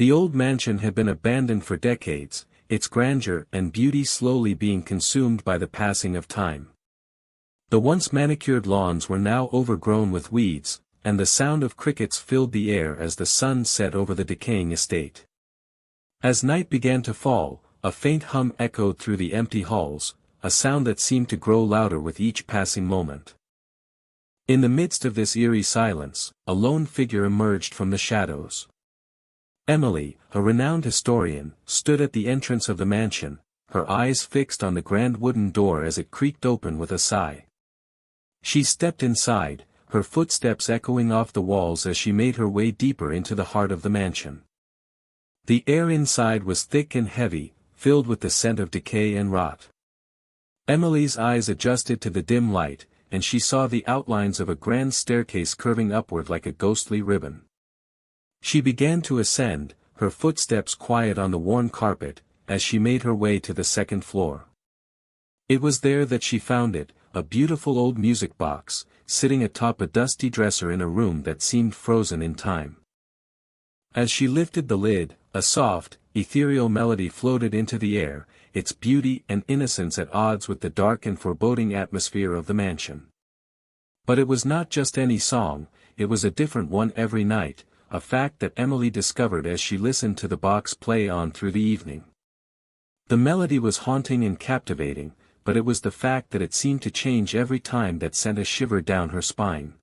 The old mansion had been abandoned for decades, its grandeur and beauty slowly being consumed by the passing of time. The once manicured lawns were now overgrown with weeds, and the sound of crickets filled the air as the sun set over the decaying estate. As night began to fall, a faint hum echoed through the empty halls, a sound that seemed to grow louder with each passing moment. In the midst of this eerie silence, a lone figure emerged from the shadows. Emily, a renowned historian, stood at the entrance of the mansion, her eyes fixed on the grand wooden door as it creaked open with a sigh. She stepped inside, her footsteps echoing off the walls as she made her way deeper into the heart of the mansion. The air inside was thick and heavy, filled with the scent of decay and rot. Emily's eyes adjusted to the dim light, and she saw the outlines of a grand staircase curving upward like a ghostly ribbon. She began to ascend, her footsteps quiet on the worn carpet, as she made her way to the second floor. It was there that she found it, a beautiful old music box, sitting atop a dusty dresser in a room that seemed frozen in time. As she lifted the lid, a soft, ethereal melody floated into the air, its beauty and innocence at odds with the dark and foreboding atmosphere of the mansion. But it was not just any song, it was a different one every night, a fact that Emily discovered as she listened to the box play on through the evening. The melody was haunting and captivating, but it was the fact that it seemed to change every time that sent a shiver down her spine.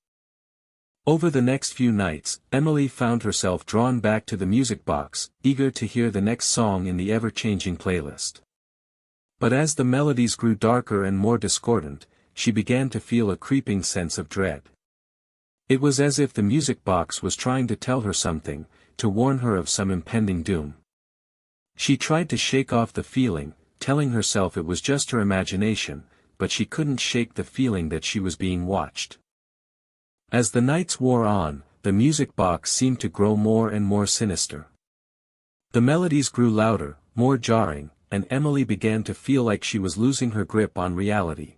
Over the next few nights, Emily found herself drawn back to the music box, eager to hear the next song in the ever-changing playlist. But as the melodies grew darker and more discordant, she began to feel a creeping sense of dread. It was as if the music box was trying to tell her something, to warn her of some impending doom. She tried to shake off the feeling, telling herself it was just her imagination, but she couldn't shake the feeling that she was being watched. As the nights wore on, the music box seemed to grow more and more sinister. The melodies grew louder, more jarring, and Emily began to feel like she was losing her grip on reality.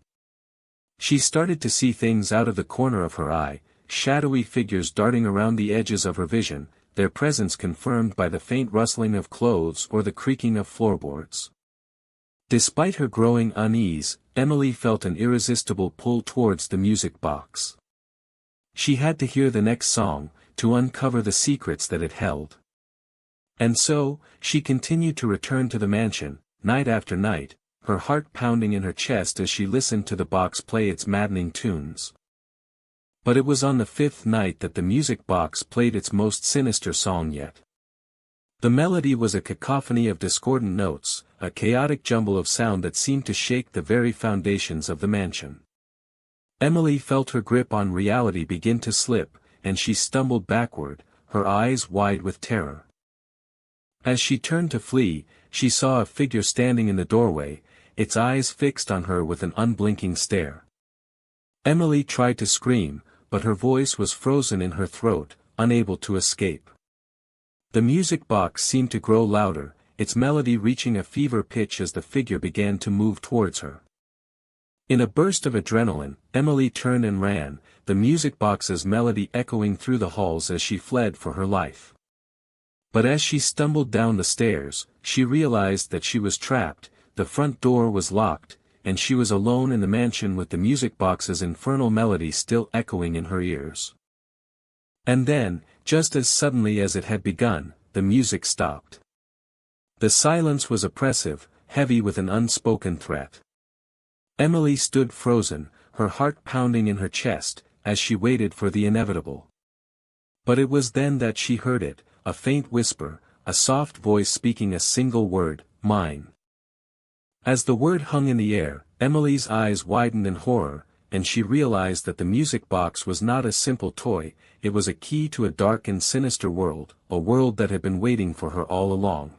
She started to see things out of the corner of her eye, shadowy figures darting around the edges of her vision, their presence confirmed by the faint rustling of clothes or the creaking of floorboards. Despite her growing unease, Emily felt an irresistible pull towards the music box. She had to hear the next song, to uncover the secrets that it held. And so, she continued to return to the mansion, night after night, her heart pounding in her chest as she listened to the box play its maddening tunes. But it was on the fifth night that the music box played its most sinister song yet. The melody was a cacophony of discordant notes, a chaotic jumble of sound that seemed to shake the very foundations of the mansion. Emily felt her grip on reality begin to slip, and she stumbled backward, her eyes wide with terror. As she turned to flee, she saw a figure standing in the doorway, its eyes fixed on her with an unblinking stare. Emily tried to scream, but her voice was frozen in her throat, unable to escape. The music box seemed to grow louder, its melody reaching a fever pitch as the figure began to move towards her. In a burst of adrenaline, Emily turned and ran, the music box's melody echoing through the halls as she fled for her life. But as she stumbled down the stairs, she realized that she was trapped, the front door was locked, and she was alone in the mansion with the music box's infernal melody still echoing in her ears. And then, just as suddenly as it had begun, the music stopped. The silence was oppressive, heavy with an unspoken threat. Emily stood frozen, her heart pounding in her chest, as she waited for the inevitable. But it was then that she heard it, a faint whisper, a soft voice speaking a single word, "Mine." As the word hung in the air, Emily's eyes widened in horror, and she realized that the music box was not a simple toy, it was a key to a dark and sinister world, a world that had been waiting for her all along.